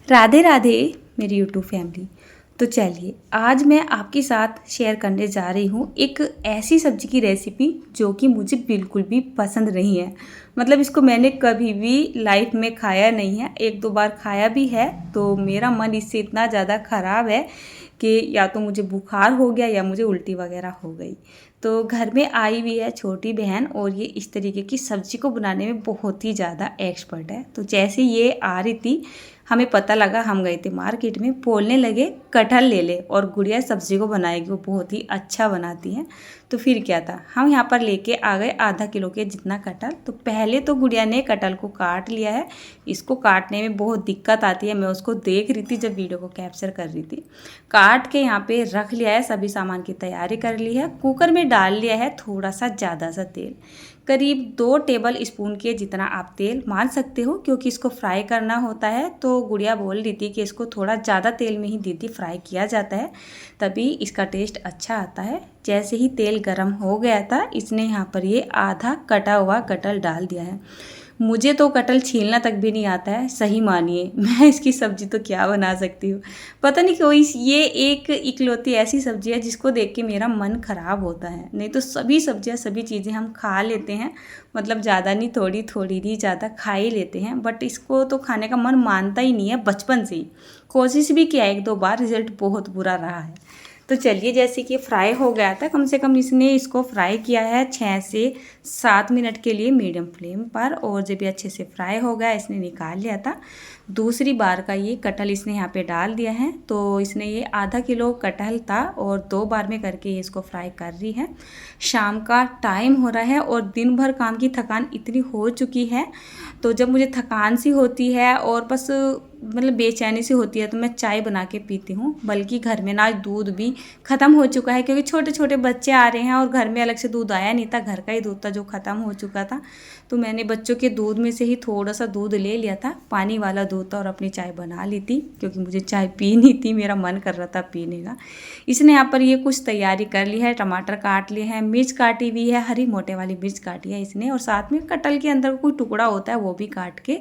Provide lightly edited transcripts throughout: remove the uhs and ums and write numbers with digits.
राधे राधे मेरी YouTube family. तो चलिए आज मैं आपके साथ शेयर करने जा रही हूँ एक ऐसी सब्ज़ी की रेसिपी जो कि मुझे बिल्कुल भी पसंद नहीं है। मतलब इसको मैंने कभी भी लाइफ में खाया नहीं है, एक दो बार खाया भी है तो मेरा मन इससे इतना ज़्यादा ख़राब है कि या तो मुझे बुखार हो गया या मुझे उल्टी वगैरह हो गई। तो घर में आई हुई है छोटी बहन और ये इस तरीके की सब्ज़ी को बनाने में बहुत ही ज़्यादा एक्सपर्ट है। तो जैसे ये आ रही थी हमें पता लगा, हम गए थे मार्केट में, बोलने लगे कटहल ले ले और गुड़िया सब्ज़ी को बनाएगी, वो बहुत ही अच्छा बनाती हैं। तो फिर क्या था, हम यहाँ पर लेके आ गए आधा किलो के जितना कटहल। तो पहले तो गुड़िया ने कटहल को काट लिया है। इसको काटने में बहुत दिक्कत आती है, मैं उसको देख रही थी जब वीडियो को कैप्चर कर रही थी। काट के यहाँ पे रख लिया है, सभी सामान की तैयारी कर ली है। कुकर में डाल लिया है थोड़ा सा ज़्यादा सा तेल, करीब 2 टेबल स्पून के जितना आप तेल मान सकते हो, क्योंकि इसको फ्राई करना होता है। तो गुड़िया बोल रही थी कि इसको थोड़ा ज़्यादा तेल में ही दीदी फ्राई किया जाता है, तभी इसका टेस्ट अच्छा आता है। जैसे ही तेल गरम हो गया था, इसने यहाँ पर ये आधा कटा हुआ कटहल डाल दिया है। मुझे तो कटहल छीलना तक भी नहीं आता है, सही मानिए। मैं इसकी सब्ज़ी तो क्या बना सकती हूँ, पता नहीं क्यों ये एक इकलौती ऐसी सब्ज़ी है जिसको देख के मेरा मन ख़राब होता है। नहीं तो सभी सब्जियाँ सभी चीज़ें हम खा लेते हैं, मतलब ज़्यादा नहीं, थोड़ी थोड़ी नहीं, ज़्यादा खा ही लेते हैं। बट इसको तो खाने का मन मानता ही नहीं है, बचपन से ही कोशिश भी किया एक दो बार, रिज़ल्ट बहुत बुरा रहा है। तो चलिए, जैसे कि फ्राई हो गया था, कम से कम इसने इसको फ्राई किया है 6 से 7 मिनट के लिए मीडियम फ्लेम पर। और जब ये अच्छे से फ्राई हो गया, इसने निकाल लिया था। दूसरी बार का ये कटहल इसने यहाँ पे डाल दिया है। तो इसने ये आधा किलो कटहल था और 2 बार में करके ये इसको फ्राई कर रही है। शाम का टाइम हो रहा है और दिन भर काम की थकान इतनी हो चुकी है। तो जब मुझे थकान सी होती है और बस मतलब बेचैनी सी होती है, तो मैं चाय बना के पीती हूँ। बल्कि घर में ना आज दूध भी ख़त्म हो चुका है, क्योंकि छोटे छोटे बच्चे आ रहे हैं और घर में अलग से दूध आया नहीं था, घर का ही दूध था जो ख़त्म हो चुका था। तो मैंने बच्चों के दूध में से ही थोड़ा सा दूध ले लिया था, पानी वाला दूध था, और अपनी चाय बना ली थी, क्योंकि मुझे चाय पीनी थी, मेरा मन कर रहा था पीने का। इसने यहाँ पर ये कुछ तैयारी कर ली है, टमाटर काट लिए हैं, मिर्च काटी हुई है, हरी मोटे वाली मिर्च काटी है इसने, और साथ में कटहल के अंदर कोई टुकड़ा होता है वो भी काट के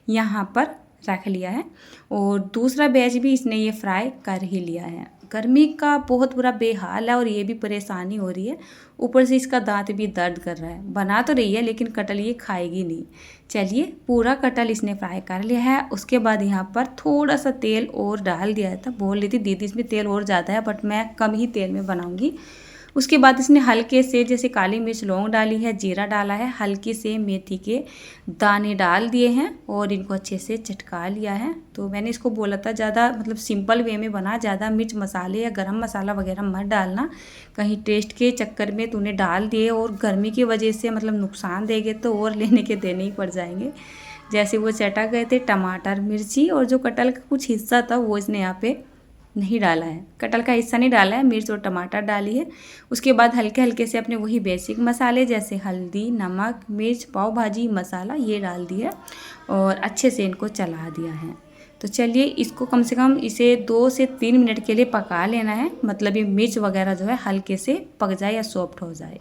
यहाँ पर रख लिया है। और दूसरा बैच भी इसने ये फ्राई कर ही लिया है। गर्मी का बहुत बुरा बेहाल है और ये भी परेशानी हो रही है, ऊपर से इसका दांत भी दर्द कर रहा है। बना तो रही है लेकिन कटहल ये खाएगी नहीं। चलिए, पूरा कटहल इसने फ्राई कर लिया है। उसके बाद यहाँ पर थोड़ा सा तेल और डाल दिया था। बोल रही थी दीदी इसमें तेल और ज़्यादा है, बट मैं कम ही तेल में बनाऊँगी। उसके बाद इसने हल्के से, जैसे काली मिर्च लौंग डाली है, जीरा डाला है, हल्के से मेथी के दाने डाल दिए हैं और इनको अच्छे से चटका लिया है। तो मैंने इसको बोला था ज़्यादा मतलब सिंपल वे में बना, ज़्यादा मिर्च मसाले या गरम मसाला वगैरह मत डालना, कहीं टेस्ट के चक्कर में तूने डाल दिए और गर्मी की वजह से मतलब नुकसान देंगे तो और लेने के देने ही पड़ जाएंगे। जैसे वो चटक गए थे, टमाटर मिर्ची और जो कटहल का कुछ हिस्सा था वो इसने यहाँ पे नहीं डाला है, कटहल का हिस्सा नहीं डाला है, मिर्च और टमाटर डाली है। उसके बाद हल्के हल्के से अपने वही बेसिक मसाले जैसे हल्दी, नमक, मिर्च, पाव भाजी मसाला ये डाल दिया और अच्छे से इनको चला दिया है। तो चलिए, इसको कम से कम इसे 2 से 3 मिनट के लिए पका लेना है, मतलब ये मिर्च वगैरह जो है हल्के से पक जाए या सॉफ्ट हो जाए।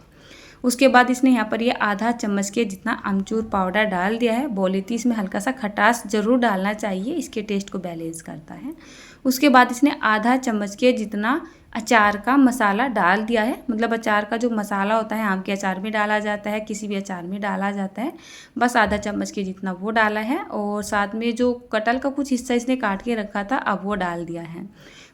उसके बाद इसने यहाँ पर ये आधा चम्मच के जितना अमचूर पाउडर डाल दिया है। बोली थी इसमें हल्का सा खटास ज़रूर डालना चाहिए, इसके टेस्ट को बैलेंस करता है। उसके बाद इसने आधा चम्मच के जितना अचार का मसाला डाल दिया है, मतलब अचार का जो मसाला होता है आम के अचार में डाला जाता है, किसी भी अचार में डाला जाता है, बस आधा चम्मच के जितना वो डाला है। और साथ में जो कटहल का कुछ हिस्सा इसने काट के रखा था अब वो डाल दिया है।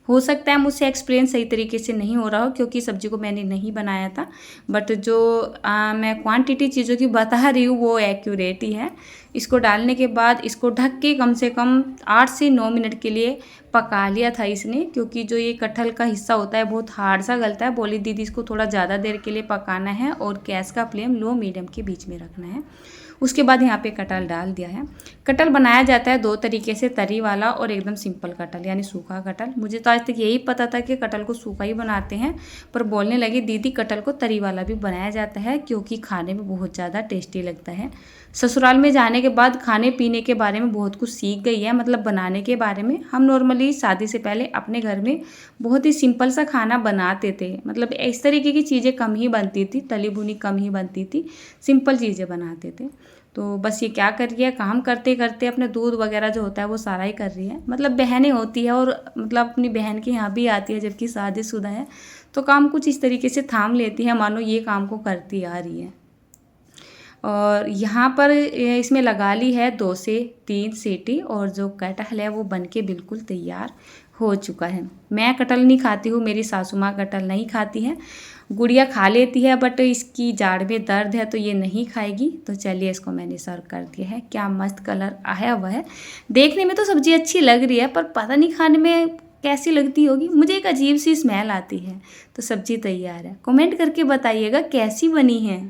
हो सकता है मुझसे एक्सप्लेन सही तरीके से नहीं हो रहा हो, क्योंकि सब्जी को मैंने नहीं बनाया था, बट जो मैं क्वांटिटी चीज़ों की बता रही हूँ वो एक्यूरेट ही है। इसको डालने के बाद इसको ढक के कम से कम 8 से 9 मिनट के लिए पका लिया था इसने, क्योंकि जो ये कटहल का हिस्सा होता है बहुत हार्ड सा गलता है। बोली दीदी इसको थोड़ा ज़्यादा देर के लिए पकाना है और गैस का फ्लेम लो मीडियम के बीच में रखना है। उसके बाद यहाँ पे कटहल डाल दिया है। कटहल बनाया जाता है 2 तरीके से, तरी वाला और एकदम सिंपल कटहल यानी सूखा कटहल। मुझे तो आज तक यही पता था कि कटहल को सूखा ही बनाते हैं, पर बोलने लगी दीदी कटहल को तरी वाला भी बनाया जाता है, क्योंकि खाने में बहुत ज़्यादा टेस्टी लगता है। ससुराल में जाने के बाद खाने पीने के बारे में बहुत कुछ सीख गई है, मतलब बनाने के बारे में। हम नॉर्मली शादी से पहले अपने घर में बहुत ही सिंपल सा खाना बनाते थे, मतलब इस तरीके की चीज़ें कम ही बनती थी, तली भुनी कम ही बनती थी, सिंपल चीज़ें बनाते थे। तो बस ये क्या कर रही है, काम करते करते अपने दूध वगैरह जो होता है वो सारा ही कर रही है। मतलब बहनें होती है और मतलब अपनी बहन के यहाँ भी आती है जबकि शादीशुदा है, तो काम कुछ इस तरीके से थाम लेती है मानो ये काम को करती आ रही है। और यहाँ पर इसमें लगा ली है 2 से 3 सीटी और जो कटहल है वो बनके बिल्कुल तैयार हो चुका है। मैं कटहल नहीं खाती हूँ, मेरी सासू माँ कटहल नहीं खाती है, गुड़िया खा लेती है बट इसकी जाड़ में दर्द है तो ये नहीं खाएगी। तो चलिए इसको मैंने सर्व कर दिया है। क्या मस्त कलर आया हुआ है, देखने में तो सब्ज़ी अच्छी लग रही है पर पता नहीं खाने में कैसी लगती होगी, मुझे एक अजीब सी स्मेल आती है। तो सब्ज़ी तैयार है, कमेंट करके बताइएगा कैसी बनी है।